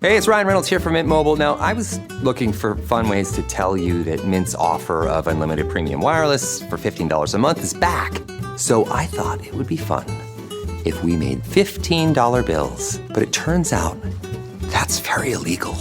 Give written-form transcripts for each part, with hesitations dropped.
Hey, it's Ryan Reynolds here from Mint Mobile. Now, I was looking for fun ways to tell you that Mint's offer of unlimited premium wireless for $15 a month is back. So I thought it would be fun if we made $15 bills. But it turns out that's very illegal.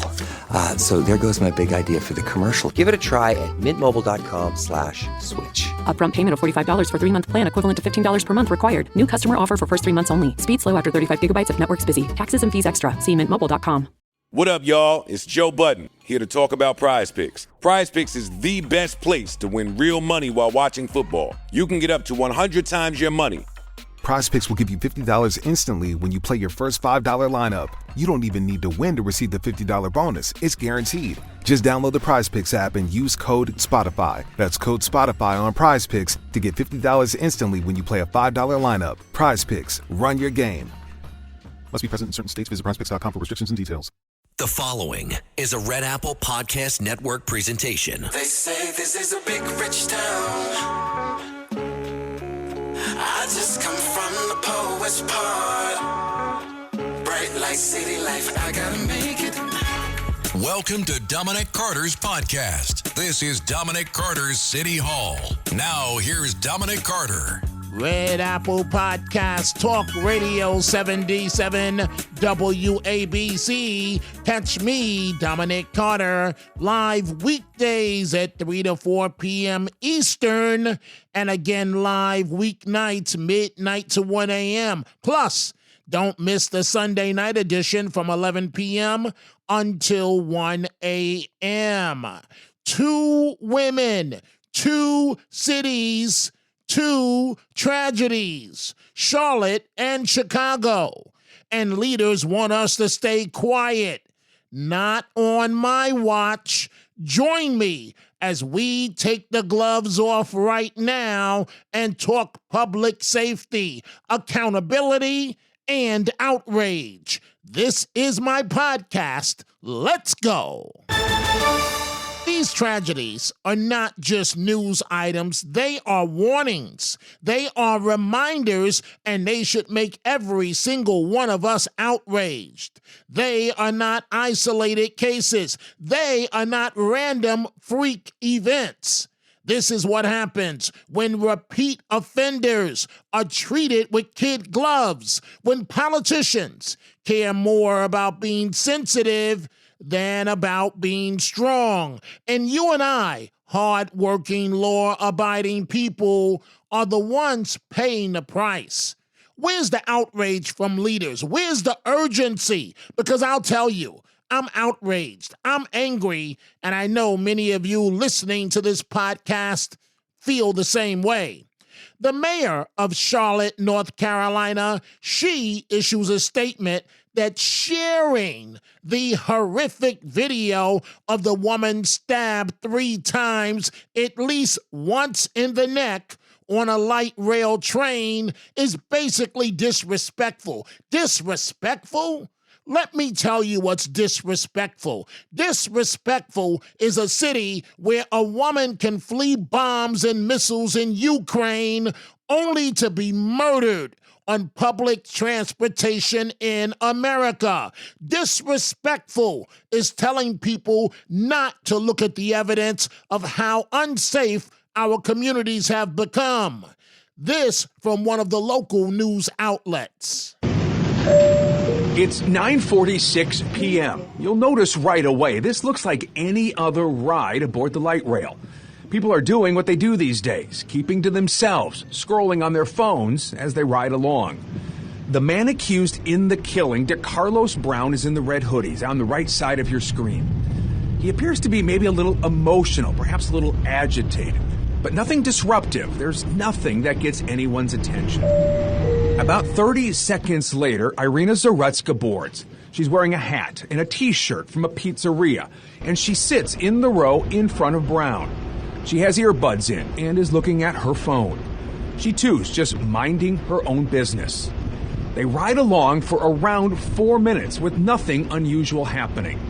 So there goes my big idea for the commercial. Give it a try at mintmobile.com/switch. Upfront payment of $45 for 3-month plan, equivalent to $15 per month required. New customer offer for first 3 months only. Speed slow after 35 gigabytes if network's busy. Taxes and fees extra. See mintmobile.com. What up, y'all? It's Joe Budden, here to talk about Prize Picks. Prize Picks is the best place to win real money while watching football. You can get up to 100 times your money. Prize Picks will give you $50 instantly when you play your first $5 lineup. You don't even need to win to receive the $50 bonus. It's guaranteed. Just download the Prize Picks app and use code SPOTIFY. That's code SPOTIFY on Prize Picks to get $50 instantly when you play a $5 lineup. Prize Picks. Run your game. Must be present in certain states. Visit prizepicks.com for restrictions and details. The following is a Red Apple Podcast Network presentation. They say this is a big rich town. I just come from the poet's part. Bright light, city life, I gotta make it. Welcome to Dominic Carter's podcast. This is Dominic Carter's City Hall. Now, here's Dominic Carter. Red Apple Podcast Talk Radio 77 WABC. Catch me, Dominic Carter, live weekdays at 3 to 4 p.m. Eastern, and again live weeknights, midnight to 1 a.m. Plus, don't miss the Sunday night edition from 11 p.m. until 1 a.m. 2 women, 2 cities, 2 tragedies, Charlotte and Chicago. And leaders want us to stay quiet. Not on my watch. Join me as we take the gloves off right now and talk public safety, accountability, and outrage. This is my podcast. Let's go. These tragedies are not just news items, they are warnings. They are reminders, and they should make every single one of us outraged. They are not isolated cases. They are not random freak events. This is what happens when repeat offenders are treated with kid gloves, when politicians care more about being sensitive than about being strong. And you and I, hard-working, law-abiding people, are the ones paying the price. Where's the outrage from leaders? Where's the urgency? Because I'll tell you, I'm outraged, I'm angry, and I know many of you listening to this podcast feel the same way. The mayor of Charlotte, North Carolina, she issues a statement that sharing the horrific video of the woman stabbed 3 times, at least once in the neck, on a light rail train is basically disrespectful. Disrespectful? Let me tell you what's disrespectful. Disrespectful is a city where a woman can flee bombs and missiles in Ukraine only to be murdered on public transportation in America. Disrespectful is telling people not to look at the evidence of how unsafe our communities have become. This from one of the local news outlets. It's 9:46 p.m. You'll notice right away, this looks like any other ride aboard the light rail. People are doing what they do these days, keeping to themselves, scrolling on their phones as they ride along. The man accused in the killing, DeCarlos Brown, is in the red hoodies on the right side of your screen. He appears to be maybe a little emotional, perhaps a little agitated, but nothing disruptive. There's nothing that gets anyone's attention. About 30 seconds later, Irina Zarutska boards. She's wearing a hat and a T-shirt from a pizzeria, and she sits in the row in front of Brown. She has earbuds in and is looking at her phone. She, too, is just minding her own business. They ride along for around 4 minutes with nothing unusual happening.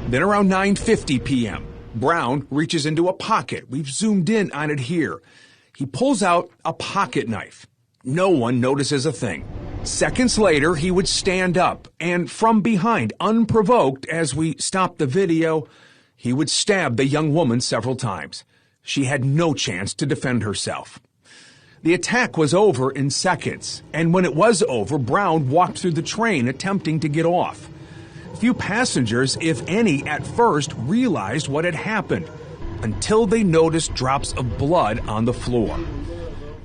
Then around 9:50 p.m., Brown reaches into a pocket. We've zoomed in on it here. He pulls out a pocket knife. no one notices a thing. Seconds later, he would stand up, and from behind, unprovoked, as we stopped the video, he would stab the young woman several times. She had no chance to defend herself. The attack was over in seconds, and when it was over, Brown walked through the train attempting to get off. Few passengers, if any, at first realized what had happened, until they noticed drops of blood on the floor.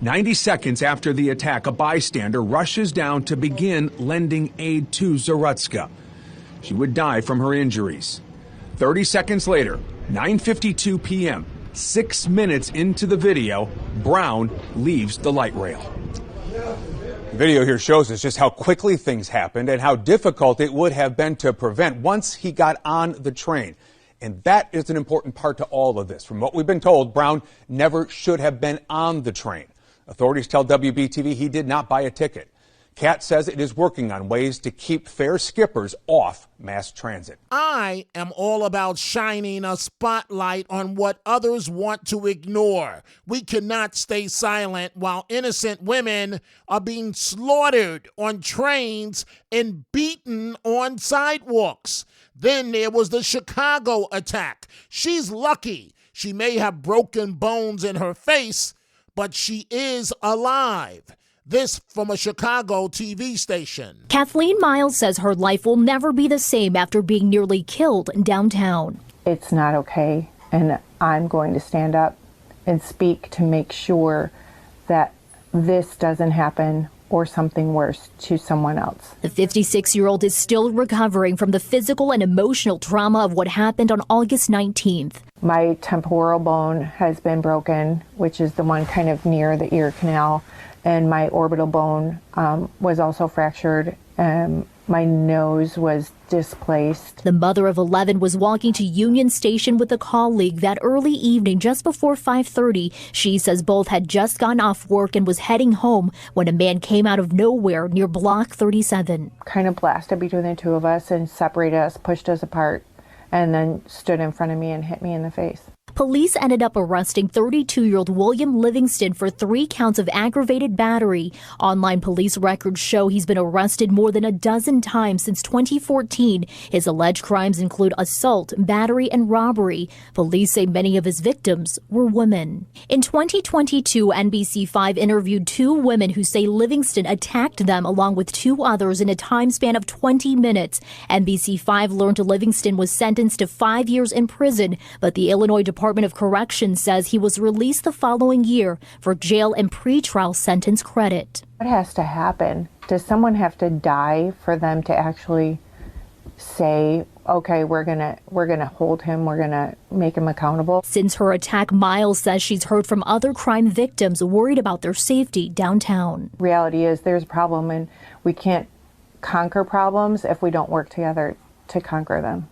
90 seconds after the attack, a bystander rushes down to begin lending aid to Zarutska. She would die from her injuries. 30 seconds later, 9:52 p.m., 6 minutes into the video, Brown leaves the light rail. The video here shows us just how quickly things happened and how difficult it would have been to prevent once he got on the train. And that is an important part to all of this. From what we've been told, Brown never should have been on the train. Authorities tell WBTV he did not buy a ticket. CAT says it is working on ways to keep fare skippers off mass transit. I am all about shining a spotlight on what others want to ignore. We cannot stay silent while innocent women are being slaughtered on trains and beaten on sidewalks. Then there was the Chicago attack. She's lucky. She may have broken bones in her face, but she is alive. This from a Chicago TV station. Kathleen Miles says her life will never be the same after being nearly killed downtown. It's not okay, and I'm going to stand up and speak to make sure that this doesn't happen or something worse to someone else. The 56-year-old is still recovering from the physical and emotional trauma of what happened on August 19th. My temporal bone has been broken, which is the one kind of near the ear canal, and my orbital bone was also fractured. My nose was displaced. The mother of 11 was walking to Union Station with a colleague that early evening just before 5:30. She says both had just gotten off work and was heading home when a man came out of nowhere near Block 37. Kind of blasted between the two of us and separated us, pushed us apart, and then stood in front of me and hit me in the face. Police ended up arresting 32-year-old William Livingston for 3 counts of aggravated battery. Online police records show he's been arrested more than a dozen times since 2014. His alleged crimes include assault, battery, and robbery. Police say many of his victims were women. In 2022, NBC5 interviewed 2 women who say Livingston attacked them along with 2 others in a time span of 20 minutes. NBC5 learned Livingston was sentenced to 5 years in prison, but the Illinois Department of Corrections says he was released the following year for jail and pretrial sentence credit. What has to happen? Does someone have to die for them to actually say, okay, we're gonna hold him, we're gonna make him accountable? Since her attack, Miles says she's heard from other crime victims worried about their safety downtown. Reality is there's a problem, and we can't conquer problems if we don't work together to conquer them.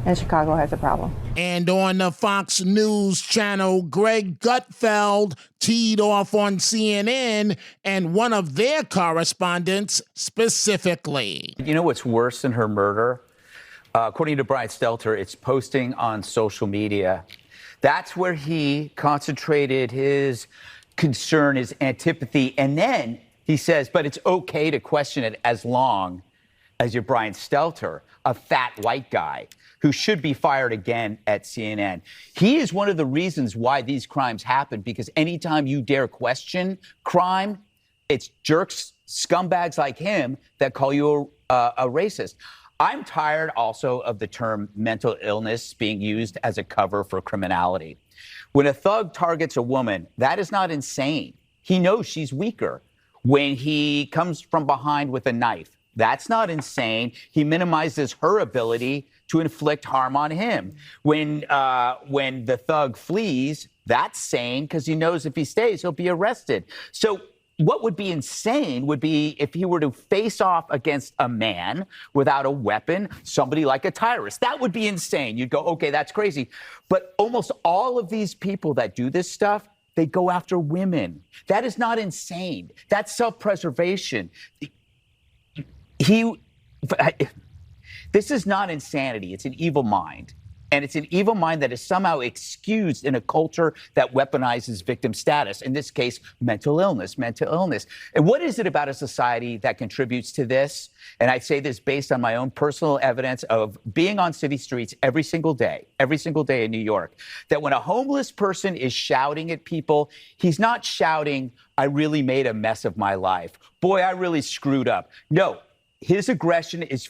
And Chicago has a problem. And on the Fox News channel, Greg Gutfeld teed off on CNN and one of their correspondents specifically. You know what's worse than her murder? According to Brian Stelter, it's posting on social media. That's where he concentrated his concern, his antipathy, and then he says, but it's okay to question it as long as you're Brian Stelter, a fat white guy who should be fired again at CNN. He is one of the reasons why these crimes happen, because anytime you dare question crime, it's jerks, scumbags like him that call you a racist. I'm tired also of the term mental illness being used as a cover for criminality. When a thug targets a woman, that is not insane. He knows she's weaker. When he comes from behind with a knife, that's not insane. He minimizes her ability to inflict harm on him. When the thug flees, that's sane because he knows if he stays, he'll be arrested. So what would be insane would be if he were to face off against a man without a weapon, somebody like a Tyrus. That would be insane. You'd go, okay, that's crazy. But almost all of these people that do this stuff, they go after women. That is not insane. That's self-preservation. This is not insanity. It's an evil mind. And it's an evil mind that is somehow excused in a culture that weaponizes victim status, in this case, mental illness. And what is it about a society that contributes to this? And I say this based on my own personal evidence of being on city streets every single day in New York, that when a homeless person is shouting at people, he's not shouting, "I really made a mess of my life. Boy, I really screwed up." No, his aggression is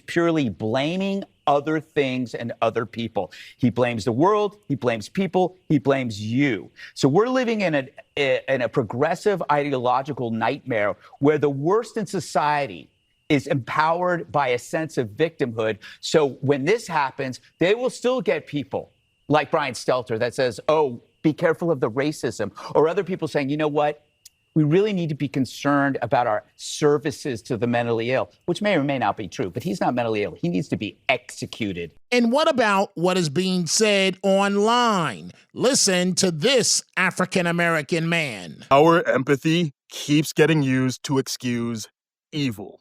purely blaming other things and other people. He blames the world, he blames people, he blames you. So we're living in a progressive ideological nightmare where the worst in society is empowered by a sense of victimhood. So when this happens, they will still get people like Brian Stelter that says, "Oh, be careful of the racism," or other people saying, "You know what? We really need to be concerned about our services to the mentally ill," which may or may not be true, but he's not mentally ill. He needs to be executed. And what about what is being said online? Listen to this African-American man. Our empathy keeps getting used to excuse evil.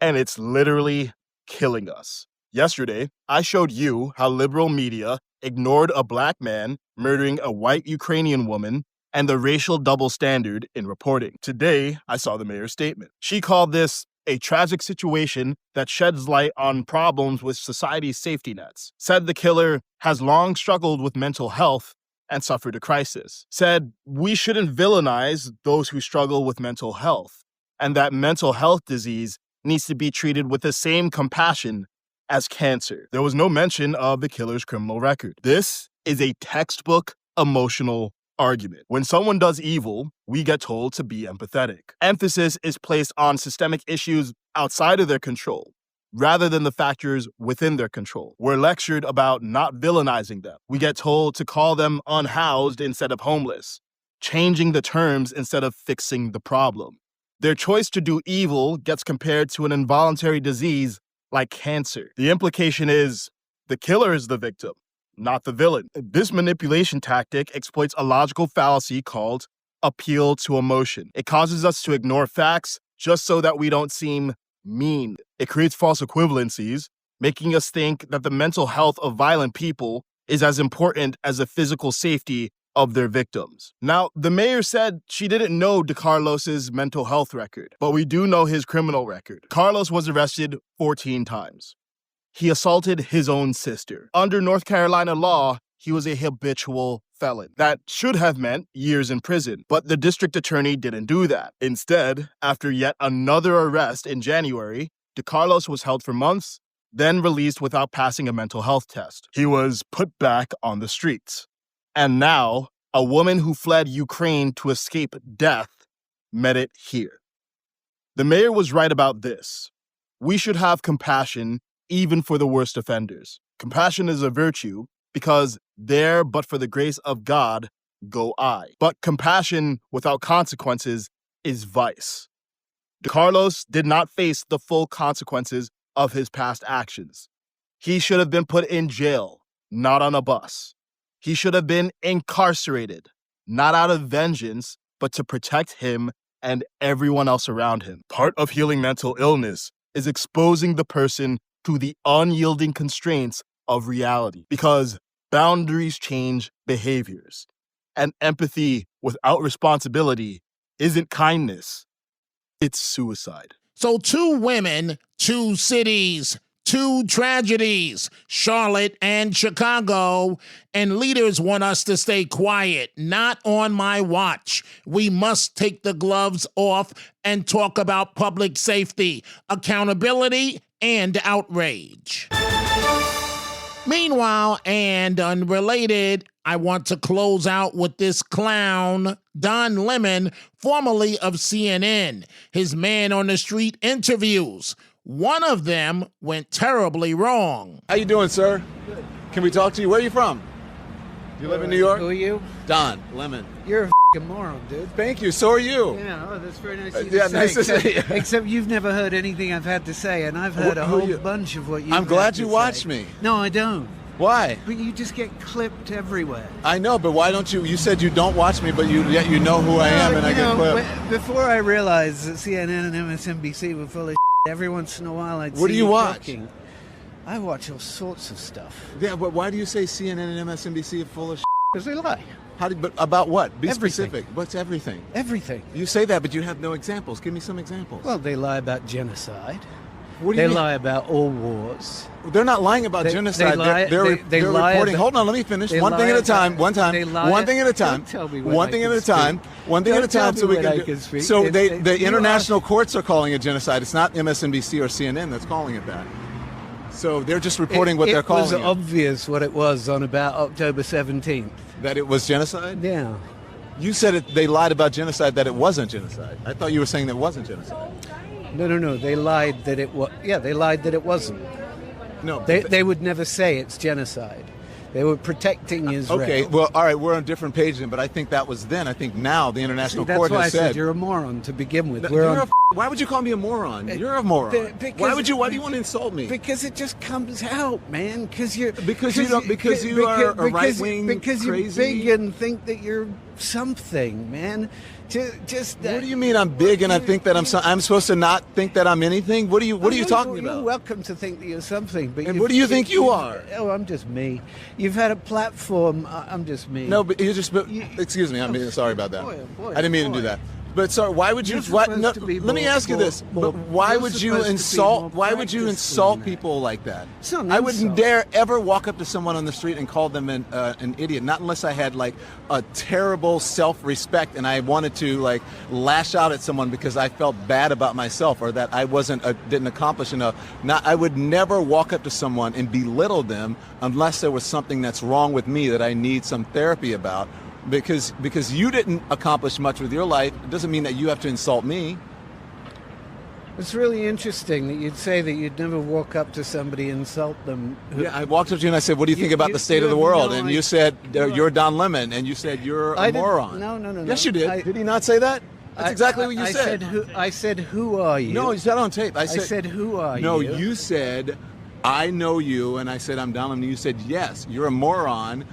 And it's literally killing us. Yesterday, I showed you how liberal media ignored a black man murdering a white Ukrainian woman and the racial double standard in reporting. Today, I saw the mayor's statement. She called this a tragic situation that sheds light on problems with society's safety nets. Said the killer has long struggled with mental health and suffered a crisis. Said we shouldn't villainize those who struggle with mental health, and that mental health disease needs to be treated with the same compassion as cancer. There was no mention of the killer's criminal record. This is a textbook emotional argument. When someone does evil, we get told to be empathetic. Emphasis is placed on systemic issues outside of their control, rather than the factors within their control. We're lectured about not villainizing them. We get told to call them unhoused instead of homeless, changing the terms instead of fixing the problem. Their choice to do evil gets compared to an involuntary disease like cancer. The implication is the killer is the victim, not the villain. This manipulation tactic exploits a logical fallacy called appeal to emotion. It causes us to ignore facts just so that we don't seem mean. It creates false equivalencies, making us think that the mental health of violent people is as important as the physical safety of their victims. Now, the mayor said she didn't know DeCarlos's mental health record, but we do know his criminal record. Carlos was arrested 14 times. He assaulted his own sister. Under North Carolina law, he was a habitual felon. That should have meant years in prison, but the district attorney didn't do that. Instead, after yet another arrest in January, DeCarlos was held for months, then released without passing a mental health test. He was put back on the streets. And now, a woman who fled Ukraine to escape death met it here. The mayor was right about this. We should have compassion even for the worst offenders. Compassion is a virtue because there, but for the grace of God, go I. But compassion without consequences is vice. DeCarlos did not face the full consequences of his past actions. He should have been put in jail, not on a bus. He should have been incarcerated, not out of vengeance, but to protect him and everyone else around him. Part of healing mental illness is exposing the person to the unyielding constraints of reality, because boundaries change behaviors, and empathy without responsibility isn't kindness, it's suicide. So 2 women, 2 cities, 2 tragedies, Charlotte and Chicago, and leaders want us to stay quiet. Not on my watch. We must take the gloves off and talk about public safety, accountability, and outrage. Meanwhile, and unrelated, I want to close out with this clown, Don Lemon, formerly of CNN. His man on the street interviews. One of them went terribly wrong. How you doing, sir? Good. Can we talk to you? Where are you from? You live in New York? Who are you? Don Lemon. You're a f***ing moron, dude. Thank you. So are you. Yeah, oh, that's very nice of you to say. Nice to see you. Except you've never heard anything I've had to say, and I've heard a whole bunch of what you've I'm glad had you to watched say. me. No, I don't. Why? But you just get clipped everywhere. I know, but why don't you? You said you don't watch me, but yet you know who I am, and I get clipped. Before I realized that CNN and MSNBC were full of shit, every once in a while I'd see What do you watch? talking. I watch all sorts of stuff. Yeah, but why do you say CNN and MSNBC are full of shit? Because they lie. But about what? Be Everything. specific. What's everything? Everything. You say that, but you have no examples. Give me some examples. Well, they lie about genocide. What do you They mean? lie about all wars. They're not lying about They- genocide. they lie- they're they lie reporting. about- Hold on, let me finish. they One thing lie at a time. about- One time. they lie- One thing at a time. Don't tell me when One I thing can at a time. speak. One thing at a Don't tell time, me so we when can. I do- can speak. So It- the you international courts are calling it genocide. It's not MSNBC or CNN that's calling it that. So they're just reporting what they're calling It was obvious what it was on about October 17th. That it was genocide? Yeah. You said they lied about genocide, that it wasn't genocide. I thought you were saying that it wasn't genocide. No. They lied that it was. Yeah, they lied that it wasn't. No. They would never say it's genocide. They were protecting Israel. Okay, well, all right, we're on a different page then, but I think that was then. I think now the International See, that's Court why has I said... said you're a moron to begin with. Why would you call me a moron? You're a moron. Why do you want to insult me? Because it just comes out, man. Because you are a right-wing Because you're crazy- big and think that you're something, man. Just What do you mean I'm big and I think that I'm supposed to not think that I'm anything? What are you talking You're about? welcome to think that you're something, but And what do you think you are? Oh, I'm just me. You've had a platform. I'm just me. No, but you just. Excuse me. I'm sorry about that. boy, I didn't mean to do that. But sorry, why would you? You're supposed to be let me more- ask you this: more- but why you're would you supposed to be insult? more Why would you practiced insult than that. people like that? It's not an I wouldn't insult. dare ever walk up to someone on the street and call them an idiot. Not unless I had like a terrible self-respect and I wanted to like lash out at someone because I felt bad about myself or that I didn't accomplish enough. I would never walk up to someone and belittle them unless there was something that's wrong with me that I need some therapy about. Because you didn't accomplish much with your life, it doesn't mean that you have to insult me. It's really interesting that you'd say that you'd never walk up to somebody and insult them. Yeah, I walked up to you and I said, "What do you think about the state of the have world?" no And idea. you said, "You're Don Lemon," and you said, "You're a I didn't- moron." No. Yes, you did. Did he not say that? That's exactly what you said. I said, who are you? No, you said on tape. I said, who are you? No, you said, "I know you," and I said, "I'm Don Lemon." And you said, "Yes, you're a moron.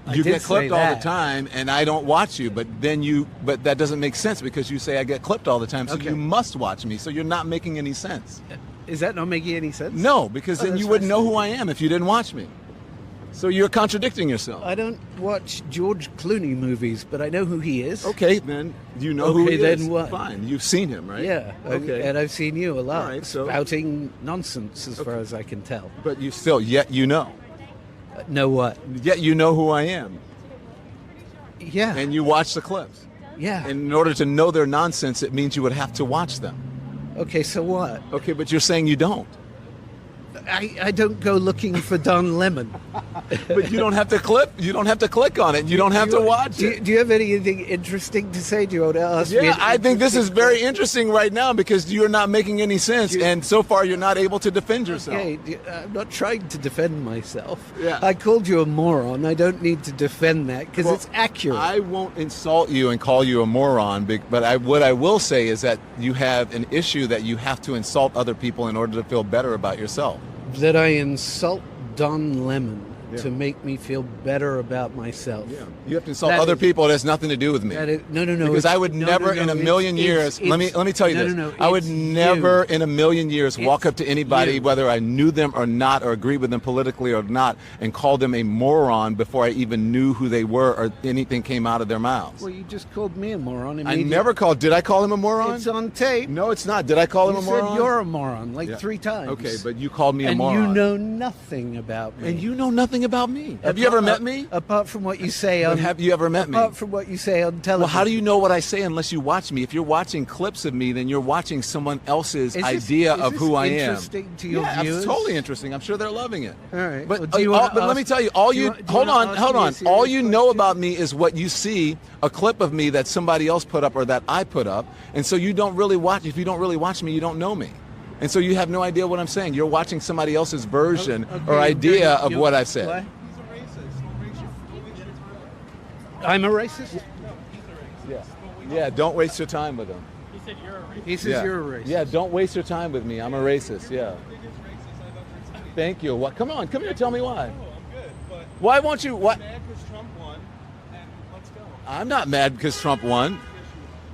I You did get clipped say all that. the time, and I don't watch you." But that doesn't make sense because you say I get clipped all the time, so Okay. you must watch me. So you're not making any sense. Is that not making any sense? No, because Oh, then that's you wouldn't know fascinating. who I am if you didn't watch me. So you're contradicting yourself. I don't watch George Clooney movies, but I know who he is. Okay, then you know who Okay, he then is. what? Fine, you've seen him, right? Yeah. Okay. And I've seen you a lot. All right, so- spouting nonsense as far as I can tell. But yet you know. Know what? Yet you know who I am. Yeah. And you watch the clips. Yeah. And in order to know their nonsense, it means you would have to watch them. Okay, so what? Okay, but you're saying you don't. I don't go looking for Don Lemon. But you don't have to clip. You don't have to click on it. You don't have to watch it. Do you have anything interesting to say? Do you want to ask me? Yeah, an I think this is interesting very interesting right now because you're not making any sense, and so far you're not able to defend yourself. Okay, I'm not trying to defend myself. Yeah. I called you a moron. I don't need to defend that because Well, it's accurate. I won't insult you and call you a moron, but what I will say is that you have an issue that you have to insult other people in order to feel better about yourself. That I insult Don Lemon Yeah. to make me feel better about myself. Yeah. You have to insult That other is- people. It has nothing to do with me. No. Because I would never in a million years. Let me tell you this. I would never in a million years walk up to anybody, whether I knew them or not, or agreed with them politically or not, and call them a moron before I even knew who they were or anything came out of their mouths. Well, you just called me a moron. I never called. Did I call him a moron? It's on tape. No, it's not. Did I call him You a said moron? you're a moron like Yeah. 3 times. Okay, but you called me a and moron. you know nothing about me. And you know nothing about me. Have you ever met me? Apart from what you say But on. have you ever met me? Apart from what you say on television. Well, how do you know what I say unless you watch me? If you're watching clips of me, then you're watching someone else's Is this- idea is of this who I am. interesting to your Yeah, viewers? it's totally interesting. I'm sure they're loving it. All right. But, Well, do you wanna but let ask- me tell you, all do you you wa- do you hold wanna on, ask hold me a on. serious All you know question? about me is what you see, a clip of me that somebody else put up or that I put up, and so you don't really watch. If you don't really watch me, you don't know me. And so you have no idea what I'm saying. You're watching somebody else's version or idea of what I've said. What? I'm a racist? Yeah. Yeah, don't waste your time with him. He says you're a racist. Yeah, don't waste your time with me. I'm a racist, yeah. Thank you. What? Come on, come here, tell me why. Why won't you? What? I'm not mad because Trump won.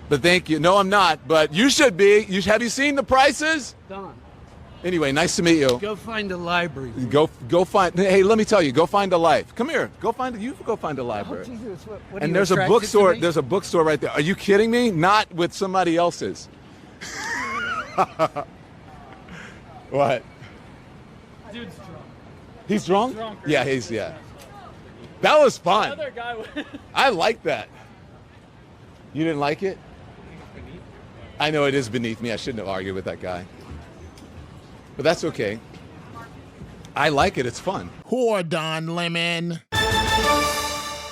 But thank you. No, I'm not. But you should be. Have you seen the prices? Don. Anyway, nice to meet you. Go find a library. Go find. Hey, let me tell you. Go find a life. Come here. Go find a library. Oh, Jesus, what are And you there's a attracted bookstore. to me? There's a bookstore right there. Are you kidding me? Not with somebody else's. What? Dude's drunk. He's drunk? Drunker. Yeah. That was fun. Another guy. I like that. You didn't like it? I know it is beneath me. I shouldn't have argued with that guy. But that's okay. I like it. It's fun. Whore Don Lemon.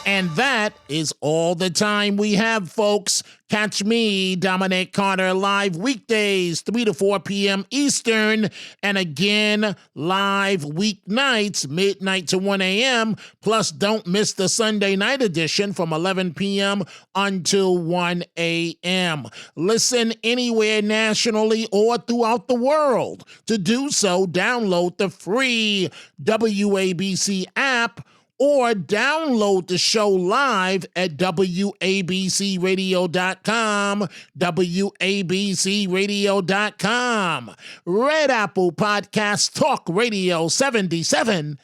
And that is all the time we have, folks. Catch me, Dominic Carter, live weekdays, 3 to 4 p.m. Eastern, and again, live weeknights, midnight to 1 a.m. Plus, don't miss the Sunday night edition from 11 p.m. until 1 a.m. Listen anywhere nationally or throughout the world. To do so, download the free WABC app or download the show live at WABCRadio.com, WABCRadio.com. Red Apple Podcast Talk Radio 77,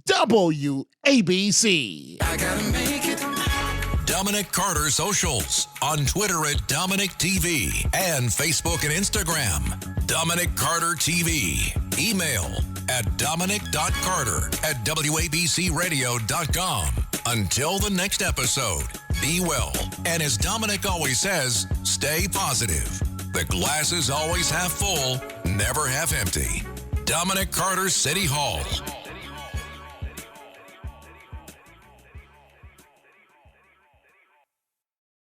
WABC. I gotta make it. Dominic Carter Socials on Twitter at Dominic TV and Facebook and Instagram. Dominic Carter TV. Email at dominic.carter@wabcradio.com. Until the next episode, be well. And as Dominic always says, stay positive. The glass is always half full, never half empty. Dominic Carter City Hall.